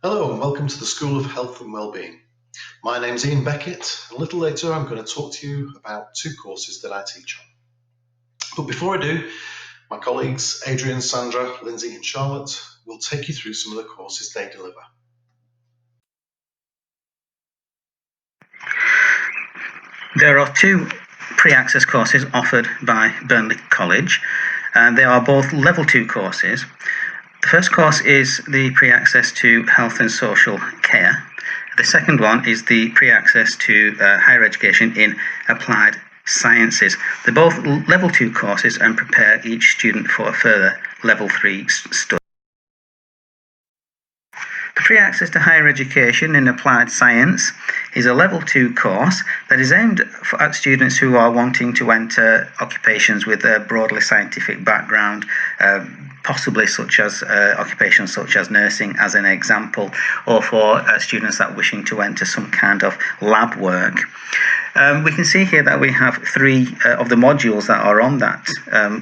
Hello and welcome to the School of Health and Wellbeing. My name's Ian Beckett, and a little later I'm going to talk to you about two courses that I teach on. But before I do, my colleagues Adrian, Sandra, Lindsay and Charlotte will take you through some of the courses they deliver. There are two pre-access courses offered by Burnley College, and they are both level 2 courses. The first course is the pre-access to health and social care. The second one is the pre-access to higher education in applied sciences. They're both level 2 courses and prepare each student for a further level 3 study. The pre-access to higher education in applied science is a level 2 course that is aimed at students who are wanting to enter occupations with a broadly scientific background, possibly such as occupations such as nursing as an example, or for students that are wishing to enter some kind of lab work. We can see here that we have 3 of the modules that are on that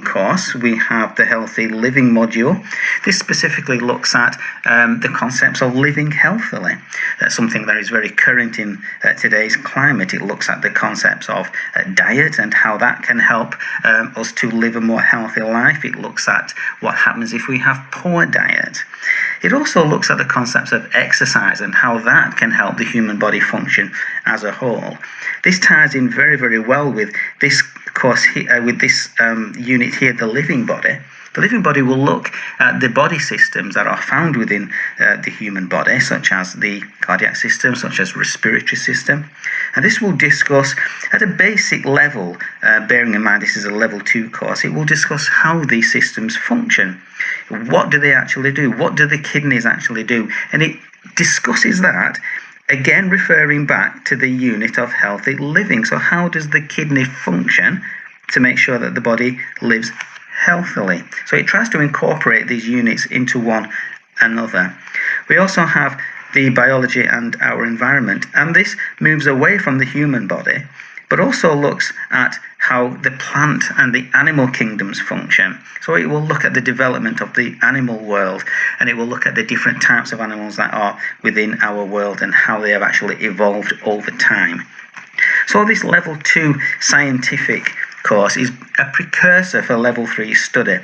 course. We have the Healthy Living module. This specifically looks at the concepts of living healthily. That's something that is very current in today's climate. It looks at the concepts of diet and how that can help us to live a more healthy life. It looks at what happens if we have poor diet. It also looks at the concepts of exercise and how that can help the human body function as a whole. This ties in very, very well with this course here, with this unit here, the living body. The living body will look at the body systems that are found within the human body, such as the cardiac system, such as respiratory system. And this will discuss at a basic level, bearing in mind this is a level 2 course, it will discuss how these systems function. What do they actually do? What do the kidneys actually do? And it discusses that, again referring back to the unit of healthy living. So how does the kidney function to make sure that the body lives healthily? So it tries to incorporate these units into one another. We also have the biology and our environment, and this moves away from the human body, but also looks at how the plant and the animal kingdoms function. So it will look at the development of the animal world, and it will look at the different types of animals that are within our world and how they have actually evolved over time. So this level 2 scientific course is a precursor for level 3 study,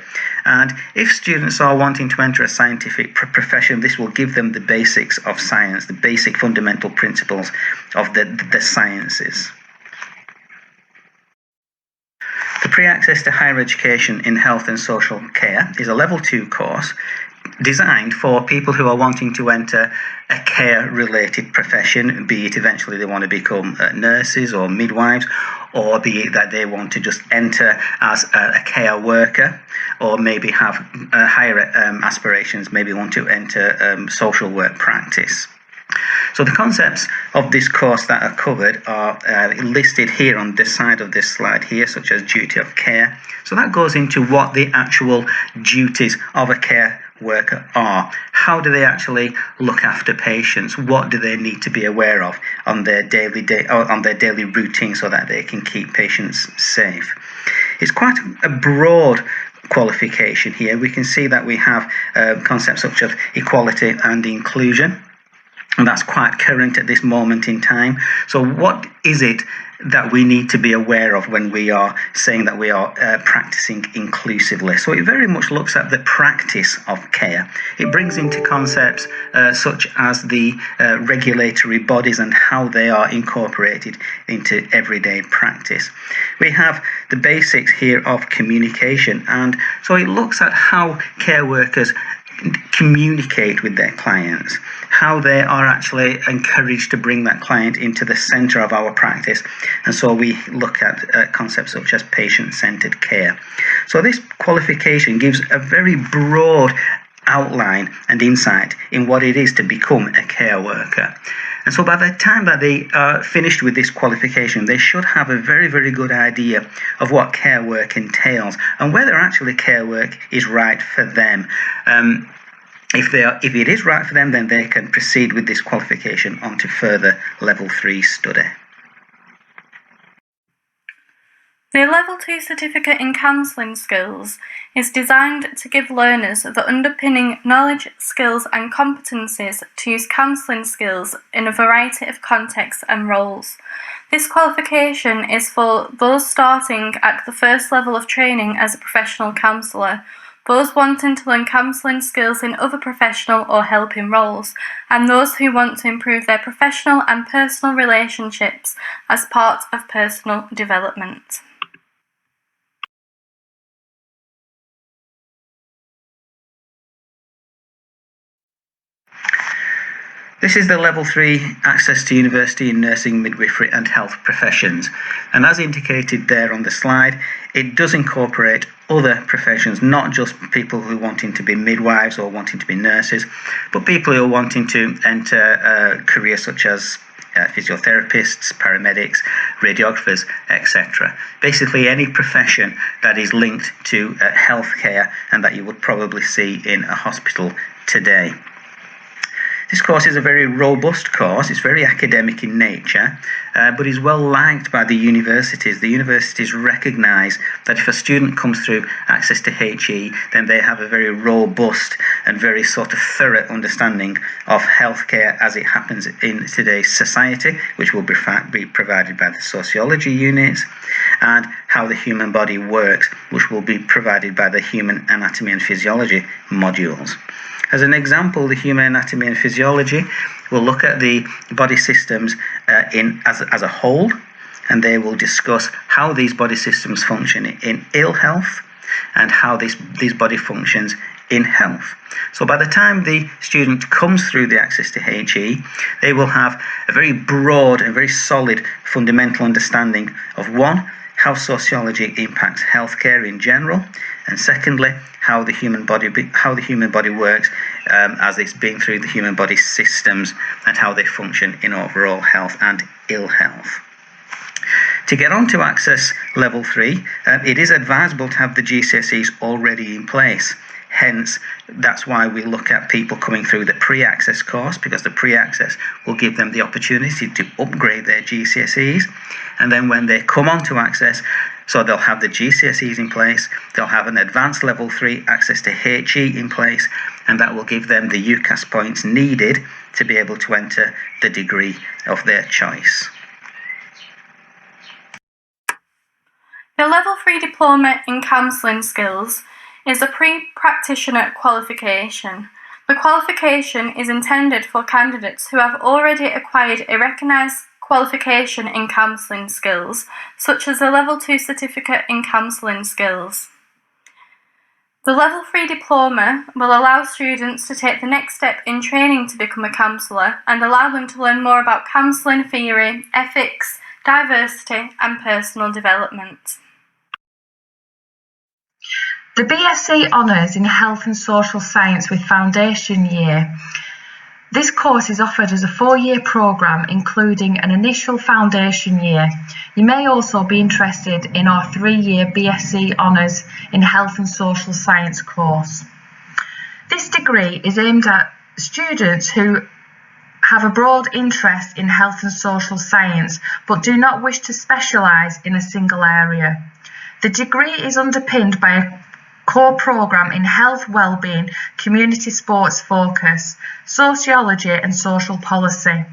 and if students are wanting to enter a scientific profession, this will give them the basics of science, the basic fundamental principles of the sciences. The pre-access to higher education in health and social care is a level 2 course designed for people who are wanting to enter a care-related profession, be it eventually they want to become nurses or midwives, or be it that they want to just enter as a care worker, or maybe have higher aspirations, maybe want to enter social work practice. So the concepts of this course that are covered are listed here on this side of this slide here, such as duty of care. So that goes into what the actual duties of a care worker are. How do they actually look after patients? What do they need to be aware of on their daily routine so that they can keep patients safe? It's quite a broad qualification here. We can see that we have concepts such as equality and inclusion, and that's quite current at this moment in time. So what is it that we need to be aware of when we are saying that we are practicing inclusively? So it very much looks at the practice of care. It brings into concepts such as the regulatory bodies and how they are incorporated into everyday practice. We have the basics here of communication, and so it looks at how care workers communicate with their clients, how they are actually encouraged to bring that client into the center of our practice. And so we look at concepts such as patient-centered care. So this qualification gives a very broad outline and insight in what it is to become a care worker. And so by the time that they are finished with this qualification, they should have a very, very good idea of what care work entails and whether actually care work is right for them. If it is right for them, then they can proceed with this qualification onto further level 3 study. The Level 2 Certificate in Counselling Skills is designed to give learners the underpinning knowledge, skills and competencies to use counselling skills in a variety of contexts and roles. This qualification is for those starting at the first level of training as a professional counsellor, those wanting to learn counselling skills in other professional or helping roles, and those who want to improve their professional and personal relationships as part of personal development. This is the Level 3 Access to University in Nursing, Midwifery and Health Professions, and as indicated there on the slide, it does incorporate other professions, not just people who are wanting to be midwives or wanting to be nurses, but people who are wanting to enter a career such as physiotherapists, paramedics, radiographers, etc. Basically any profession that is linked to healthcare and that you would probably see in a hospital today. This course is a very robust course. It's very academic in nature, but is well liked by the universities. The universities recognise that if a student comes through access to HE, then they have a very robust and very sort of thorough understanding of healthcare as it happens in today's society, which will be provided by the sociology units, and how the human body works, which will be provided by the human anatomy and physiology modules. As an example, the human anatomy and physiology will look at the body systems as a whole, and they will discuss how these body systems function in ill health and how these body functions in health. So by the time the student comes through the access to HE, they will have a very broad and very solid fundamental understanding of one, how sociology impacts healthcare in general, and secondly, how the human body works as it's been through the human body systems and how they function in overall health and ill health. To get on to Access Level 3, it is advisable to have the GCSEs already in place. Hence, that's why we look at people coming through the pre-access course, because the pre-access will give them the opportunity to upgrade their GCSEs. And then when they come on to access, so they'll have the GCSEs in place, they'll have an advanced level 3 access to HE in place, and that will give them the UCAS points needed to be able to enter the degree of their choice. The Level 3 Diploma in Counselling Skills is a pre-practitioner qualification. The qualification is intended for candidates who have already acquired a recognised qualification in counselling skills, such as a Level 2 Certificate in Counselling Skills. The Level 3 Diploma will allow students to take the next step in training to become a counsellor and allow them to learn more about counselling theory, ethics, diversity and personal development. The BSc Honours in Health and Social Science with Foundation Year. This course is offered as a 4-year programme including an initial foundation year. You may also be interested in our 3-year BSc Honours in Health and Social Science course. This degree is aimed at students who have a broad interest in health and social science but do not wish to specialise in a single area. The degree is underpinned by a core programme in health, wellbeing, community sports focus, sociology and social policy.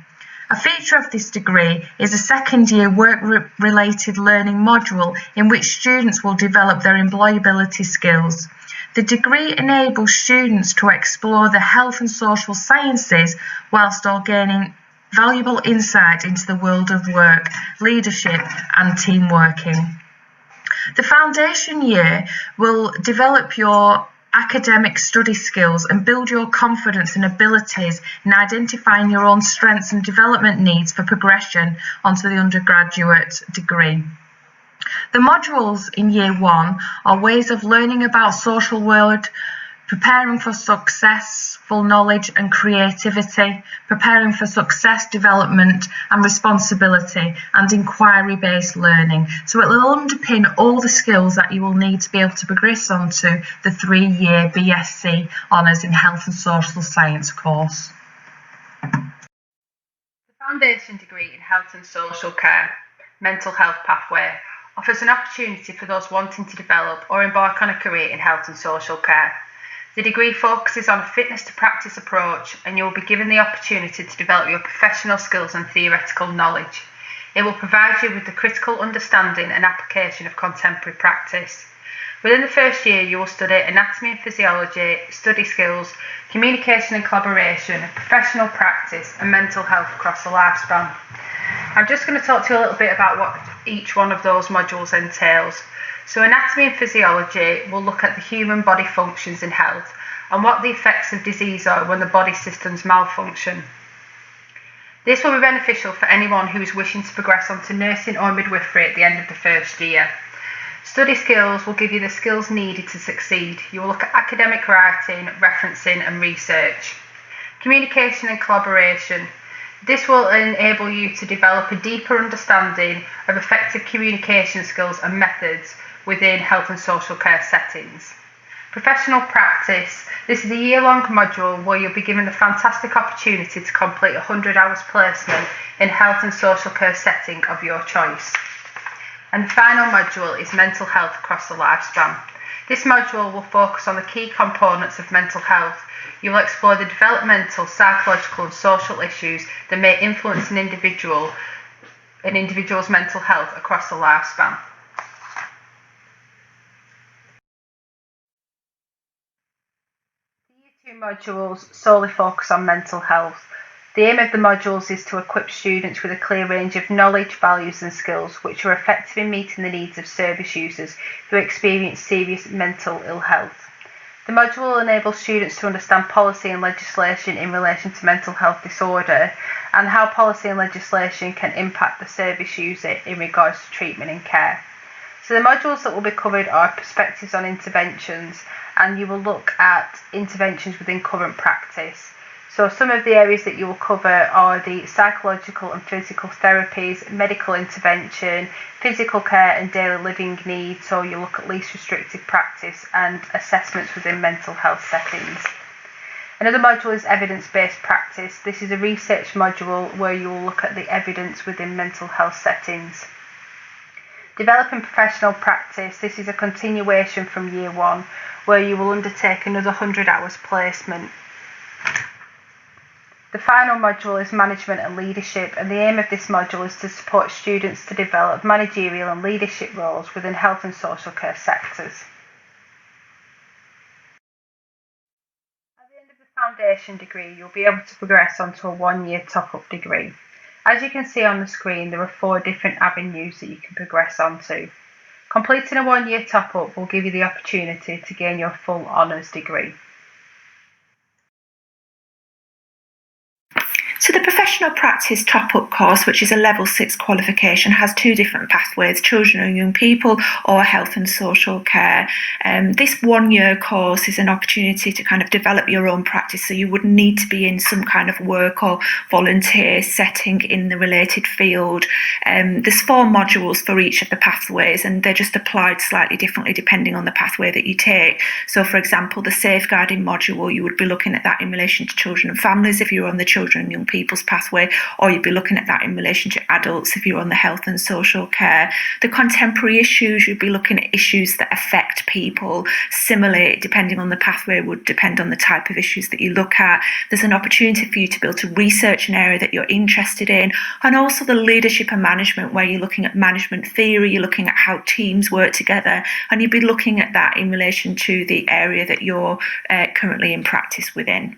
A feature of this degree is a second-year work-related learning module in which students will develop their employability skills. The degree enables students to explore the health and social sciences whilst all gaining valuable insight into the world of work, leadership and team working. The foundation year will develop your academic study skills and build your confidence and abilities in identifying your own strengths and development needs for progression onto the undergraduate degree. The modules in year 1 are ways of learning about social world, preparing for successful knowledge and creativity, preparing for success, development and responsibility, and inquiry-based learning. So it will underpin all the skills that you will need to be able to progress onto the 3-year BSc Honours in Health and Social Science course. The Foundation degree in Health and Social Care, Mental Health Pathway, offers an opportunity for those wanting to develop or embark on a career in health and social care. The degree focuses on a fitness to practice approach, and you will be given the opportunity to develop your professional skills and theoretical knowledge. It will provide you with the critical understanding and application of contemporary practice. Within the first year, you will study anatomy and physiology, study skills, communication and collaboration, professional practice, and mental health across the lifespan. I'm just going to talk to you a little bit about what each one of those modules entails. So anatomy and physiology will look at the human body functions in health and what the effects of disease are when the body systems malfunction. This will be beneficial for anyone who is wishing to progress onto nursing or midwifery at the end of the first year. Study skills will give you the skills needed to succeed. You will look at academic writing, referencing and research. Communication and collaboration. This will enable you to develop a deeper understanding of effective communication skills and methods within health and social care settings. Professional practice. This is a year-long module where you'll be given the fantastic opportunity to complete 100 hours placement in health and social care setting of your choice. And the final module is mental health across the lifespan. This module will focus on the key components of mental health. You will explore the developmental, psychological and social issues that may influence an individual's mental health across the lifespan. The Year 2 modules solely focus on mental health. The aim of the modules is to equip students with a clear range of knowledge, values and skills which are effective in meeting the needs of service users who experience serious mental ill health. The module will enable students to understand policy and legislation in relation to mental health disorder and how policy and legislation can impact the service user in regards to treatment and care. So the modules that will be covered are perspectives on interventions, and you will look at interventions within current practice. So some of the areas that you will cover are the psychological and physical therapies, medical intervention, physical care and daily living needs, so you look at least restrictive practice and assessments within mental health settings. Another module is evidence-based practice. This is a research module where you will look at the evidence within mental health settings. Developing professional practice. This is a continuation from year 1 where you will undertake another 100 hours placement. The final module is management and leadership, and the aim of this module is to support students to develop managerial and leadership roles within health and social care sectors. At the end of the foundation degree, you'll be able to progress onto a 1-year top-up degree. As you can see on the screen, there are 4 different avenues that you can progress onto. Completing a 1-year top-up will give you the opportunity to gain your full honours degree. So the professional practice top-up course, which is a level 6 qualification, has 2 different pathways: children and young people or health and social care. This 1-year course is an opportunity to kind of develop your own practice, so you would need to be in some kind of work or volunteer setting in the related field. There's 4 modules for each of the pathways, and they're just applied slightly differently depending on the pathway that you take. So for example, the safeguarding module, you would be looking at that in relation to children and families if you're on the children and young people's pathway, or you'd be looking at that in relation to adults if you're on the health and social care. The contemporary issues, you'd be looking at issues that affect people. Similarly, depending on the pathway, would depend on the type of issues that you look at. There's an opportunity for you to be able to research an area that you're interested in, and also the leadership and management, where you're looking at management theory, you're looking at how teams work together, and you'd be looking at that in relation to the area that you're currently in practice within.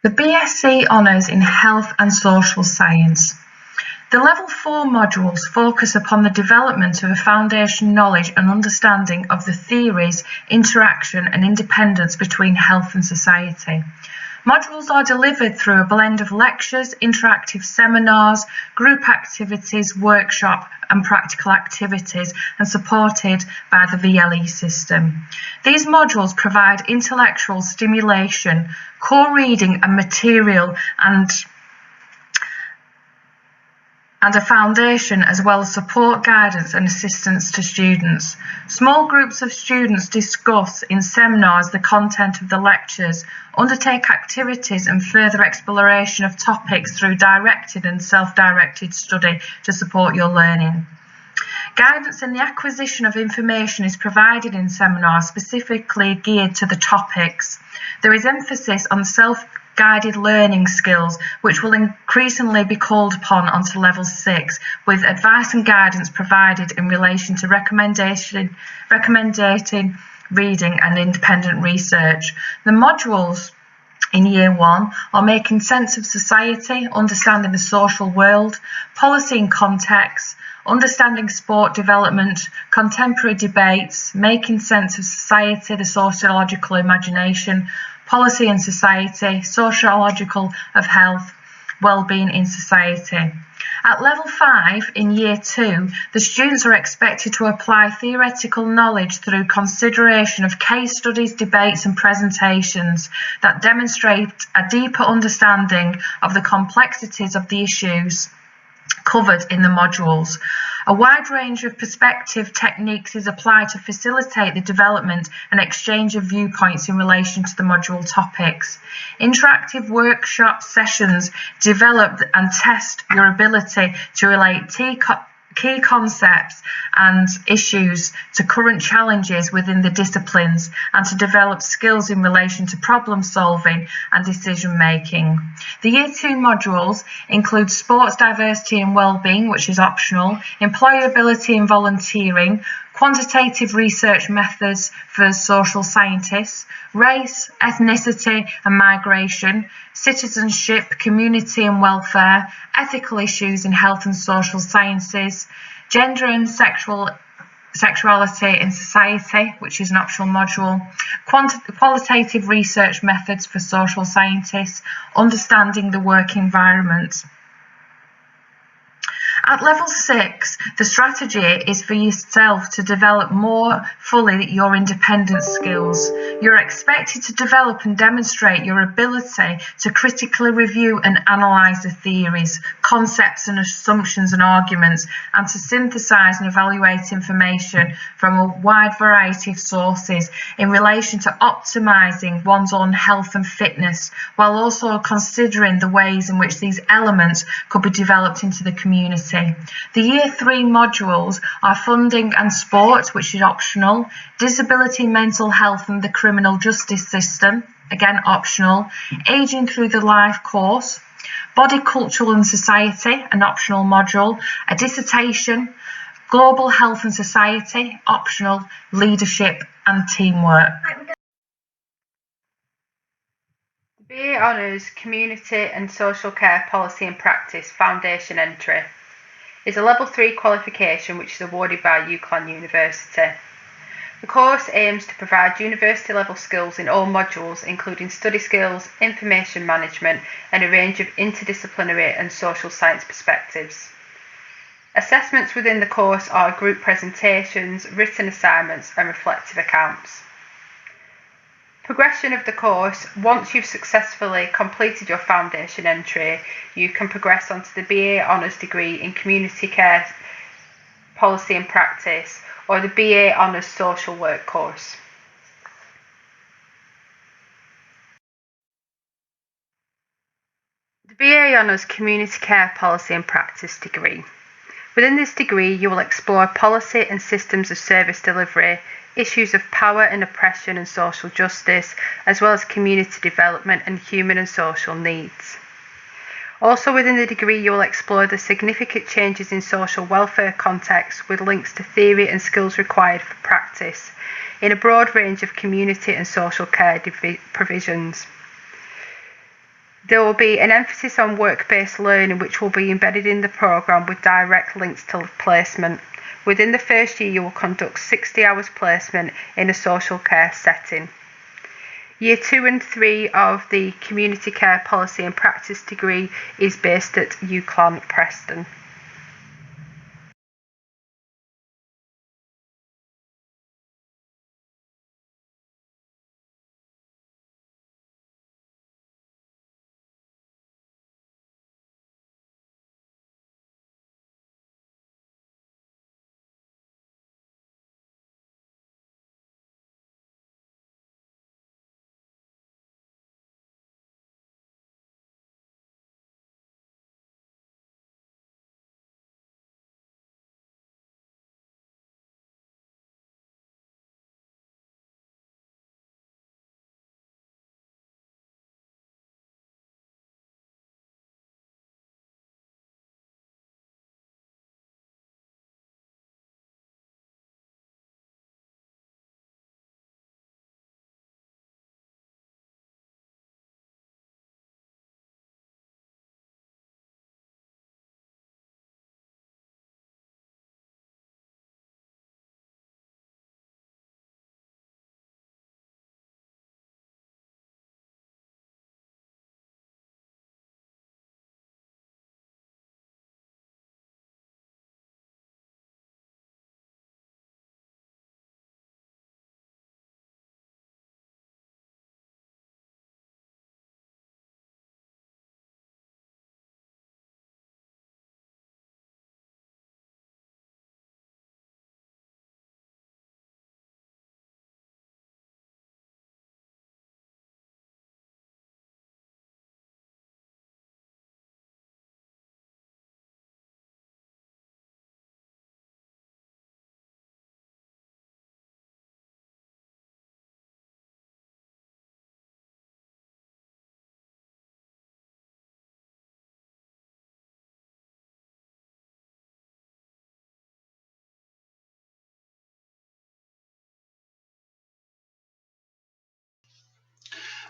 The BSc Honours in Health and Social Science. The Level 4 modules focus upon the development of a foundation knowledge and understanding of the theories, interaction and independence between health and society. Modules are delivered through a blend of lectures, interactive seminars, group activities, workshop and practical activities, and supported by the VLE system. These modules provide intellectual stimulation, core reading and material, and and a foundation, as well as support, guidance and assistance to students. Small groups of students discuss in seminars the content of the lectures, undertake activities and further exploration of topics through directed and self-directed study to support your learning. Guidance in the acquisition of information is provided in seminars specifically geared to the topics. There is emphasis on self-guided learning skills, which will increasingly be called upon onto level 6, with advice and guidance provided in relation to recommending reading and independent research. The modules in Year 1 are making sense of society, understanding the social world, policy and context, understanding sport development, contemporary debates, making sense of society, the sociological imagination, policy and society, sociological of health, well-being in society. At level 5 in Year 2, the students are expected to apply theoretical knowledge through consideration of case studies, debates and presentations that demonstrate a deeper understanding of the complexities of the issues covered in the modules. A wide range of perspective techniques is applied to facilitate the development and exchange of viewpoints in relation to the module topics. Interactive workshop sessions develop and test your ability to relate key concepts and issues to current challenges within the disciplines and to develop skills in relation to problem solving and decision making. The Year 2 modules include sports diversity and wellbeing, which is optional, employability and volunteering, quantitative research methods for social scientists, race, ethnicity and migration, citizenship, community and welfare, ethical issues in health and social sciences, gender and sexuality in society, which is an optional module, qualitative research methods for social scientists, understanding the work environment. At level 6, the strategy is for yourself to develop more fully your independent skills. You're expected to develop and demonstrate your ability to critically review and analyse the theories, concepts and assumptions and arguments, and to synthesise and evaluate information from a wide variety of sources in relation to optimising one's own health and fitness, while also considering the ways in which these elements could be developed into the community. The Year 3 modules are funding and sport, which is optional, disability, mental health and the criminal justice system, again optional, ageing through the life course, body, culture and society, an optional module, a dissertation, global health and society, optional, leadership and teamwork. BA Honours Community and Social Care Policy and Practice Foundation Entry is a Level 3 qualification which is awarded by UCLan University. The course aims to provide university level skills in all modules, including study skills, information management and a range of interdisciplinary and social science perspectives. Assessments within the course are group presentations, written assignments and reflective accounts. Progression of the course: once you've successfully completed your foundation entry, you can progress onto the BA Honours degree in Community Care Policy and Practice or the BA Honours Social Work course. The BA Honours Community Care Policy and Practice degree. Within this degree, you will explore policy and systems of service delivery, issues of power and oppression and social justice, as well as community development and human and social needs. Also within the degree, you will explore the significant changes in social welfare context with links to theory and skills required for practice in a broad range of community and social care provisions. There will be an emphasis on work-based learning which will be embedded in the programme with direct links to placement. Within the first year, you will conduct 60 hours placement in a social care setting. Year 2 and 3 of the Community Care Policy and Practice degree is based at UCLan Preston.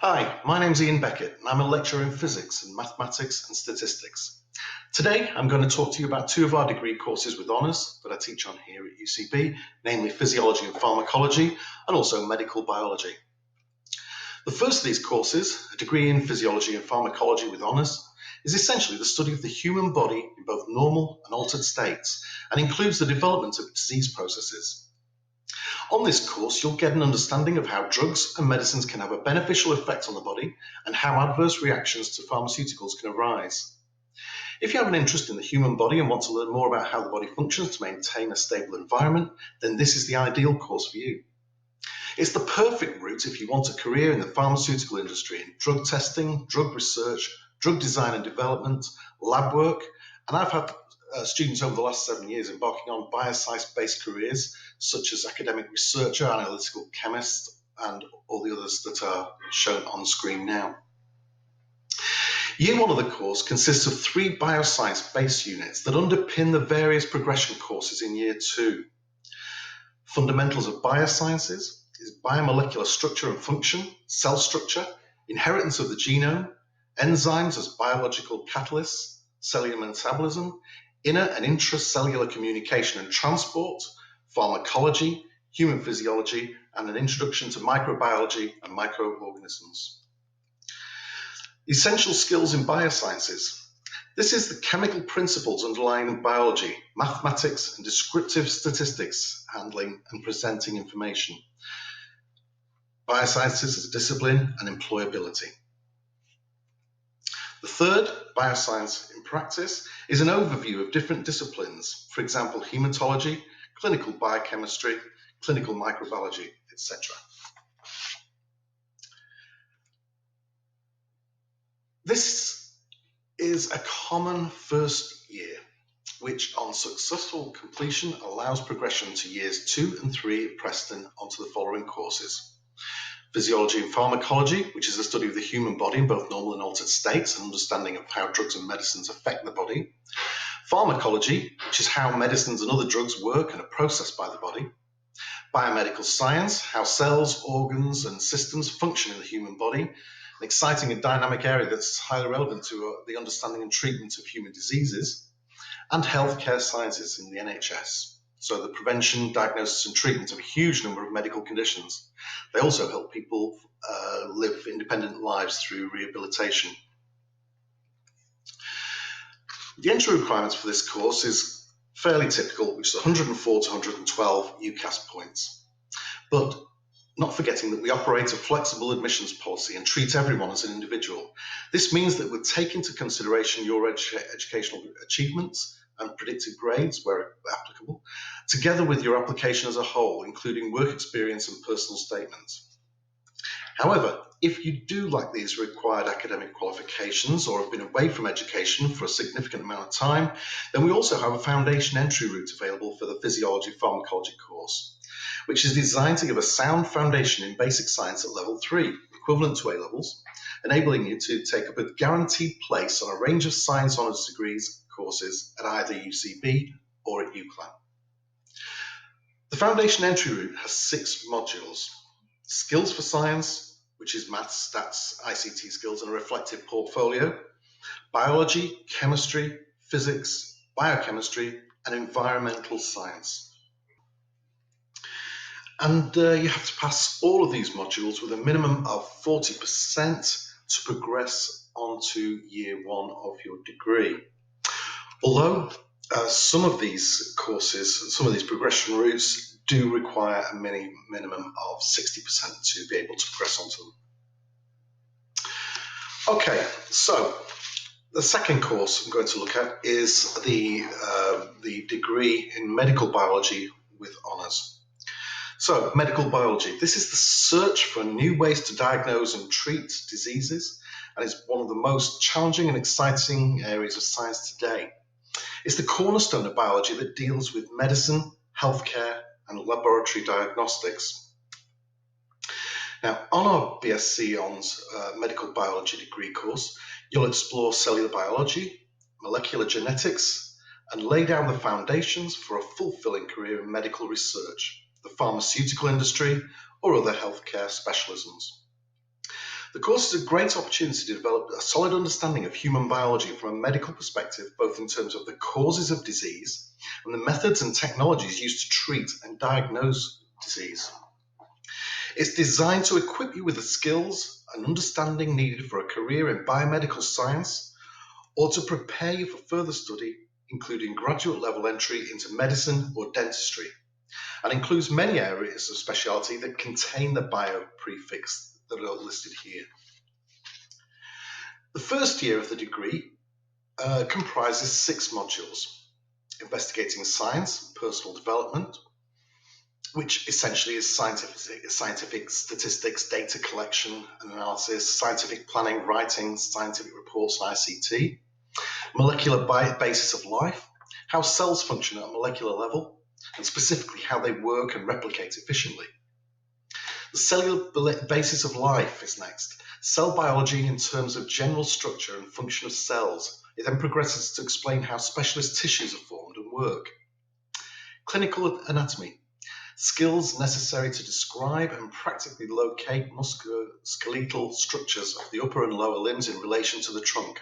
Hi, my name's Ian Beckett and I'm a lecturer in physics and mathematics and statistics. Today I'm going to talk to you about two of our degree courses with honours that I teach on here at UCB, namely Physiology and Pharmacology and also Medical Biology. The first of these courses, a degree in Physiology and Pharmacology with honours, is essentially the study of the human body in both normal and altered states and includes the development of disease processes. On this course, you'll get an understanding of how drugs and medicines can have a beneficial effect on the body and how adverse reactions to pharmaceuticals can arise. If you have an interest in the human body and want to learn more about how the body functions to maintain a stable environment, then this is the ideal course for you. It's the perfect route if you want a career in the pharmaceutical industry in drug testing, drug research, drug design and development, lab work, and I've had students over the last 7 years embarking on bioscience-based careers such as academic researcher, analytical chemist, and all the others that are shown on screen now. Year one of the course consists of 3 bioscience-based units that underpin the various progression courses in year 2. Fundamentals of Biosciences is biomolecular structure and function, cell structure, inheritance of the genome, enzymes as biological catalysts, cellular metabolism, inner and intracellular communication and transport, pharmacology, human physiology, and an introduction to microbiology and microorganisms. Essential skills in biosciences. This is the chemical principles underlying biology, mathematics, and descriptive statistics, handling and presenting information. Biosciences as a discipline and employability. The third, Bioscience in Practice, is an overview of different disciplines, for example, hematology, clinical biochemistry, clinical microbiology, etc. This is a common first year, which on successful completion allows progression to years 2 and 3 at Preston onto the following courses. Physiology and Pharmacology, which is the study of the human body in both normal and altered states and understanding of how drugs and medicines affect the body. Pharmacology, which is how medicines and other drugs work and are processed by the body. Biomedical science, how cells, organs, and systems function in the human body, an exciting and dynamic area that's highly relevant to the understanding and treatment of human diseases. And healthcare sciences in the NHS. So the prevention, diagnosis and treatment of a huge number of medical conditions. They also help people live independent lives through rehabilitation. The entry requirements for this course is fairly typical, which is 104 to 112 UCAS points. But not forgetting that we operate a flexible admissions policy and treat everyone as an individual. This means that we take into consideration your educational achievements and predicted grades, where applicable, together with your application as a whole, including work experience and personal statements. However, if you do lack these required academic qualifications or have been away from education for a significant amount of time, then we also have a foundation entry route available for the Physiology Pharmacology course, which is designed to give a sound foundation in basic science at level 3, equivalent to A-levels, enabling you to take up a guaranteed place on a range of science honours degrees courses at either UCB or at UCLan. The foundation entry route has 6 modules. Skills for science, which is maths, stats, ICT skills and a reflective portfolio. Biology, chemistry, physics, biochemistry and environmental science. And you have to pass all of these modules with a minimum of 40% to progress onto year 1 of your degree. Although some of these courses, some of these progression routes do require a minimum of 60% to be able to progress onto them. Okay, so the second course I'm going to look at is the degree in medical biology with honours. So, medical biology. This is the search for new ways to diagnose and treat diseases, and is one of the most challenging and exciting areas of science today. It's the cornerstone of biology that deals with medicine, healthcare, and laboratory diagnostics. Now, on our BSc Hons medical biology degree course, you'll explore cellular biology, molecular genetics, and lay down the foundations for a fulfilling career in medical research, the pharmaceutical industry, or other healthcare specialisms. The course is a great opportunity to develop a solid understanding of human biology from a medical perspective, both in terms of the causes of disease and the methods and technologies used to treat and diagnose disease. It's designed to equip you with the skills and understanding needed for a career in biomedical science or to prepare you for further study, including graduate level entry into medicine or dentistry, and includes many areas of speciality that contain the bio prefix that are listed here. The first year of the degree comprises 6 modules: investigating science, personal development, which essentially is scientific statistics, data collection and analysis, scientific planning, writing, scientific reports and ICT, molecular basis of life, how cells function at a molecular level, and specifically how they work and replicate efficiently. The cellular basis of life is next. Cell biology in terms of general structure and function of cells. It then progresses to explain how specialist tissues are formed and work. Clinical anatomy. Skills necessary to describe and practically locate musculoskeletal structures of the upper and lower limbs in relation to the trunk.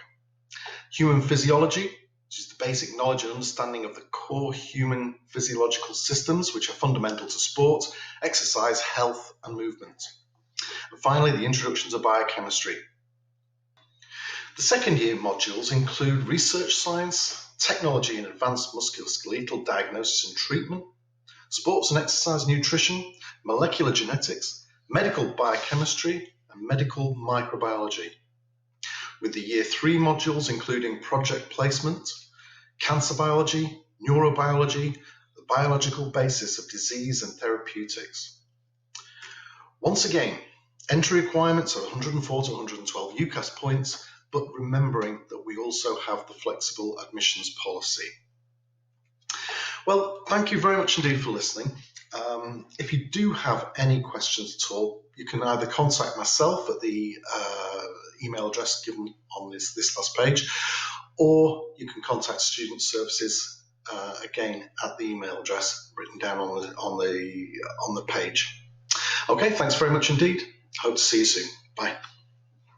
Human physiology, which is the basic knowledge and understanding of the core human physiological systems which are fundamental to sport, exercise, health and movement. And finally, the introduction to biochemistry. The second year modules include research science, technology and advanced musculoskeletal diagnosis and treatment, sports and exercise nutrition, molecular genetics, medical biochemistry and medical microbiology, with the year 3 modules including project placement, cancer biology, neurobiology, the biological basis of disease and therapeutics. Once again, entry requirements are 104 to 112 UCAS points, but remembering that we also have the flexible admissions policy. Well, thank you very much indeed for listening. If you do have any questions at all, you can either contact myself at the email address given on this last page, or you can contact Student Services again at the email address written down on the page. Okay, thanks very much indeed. Hope to see you soon. Bye.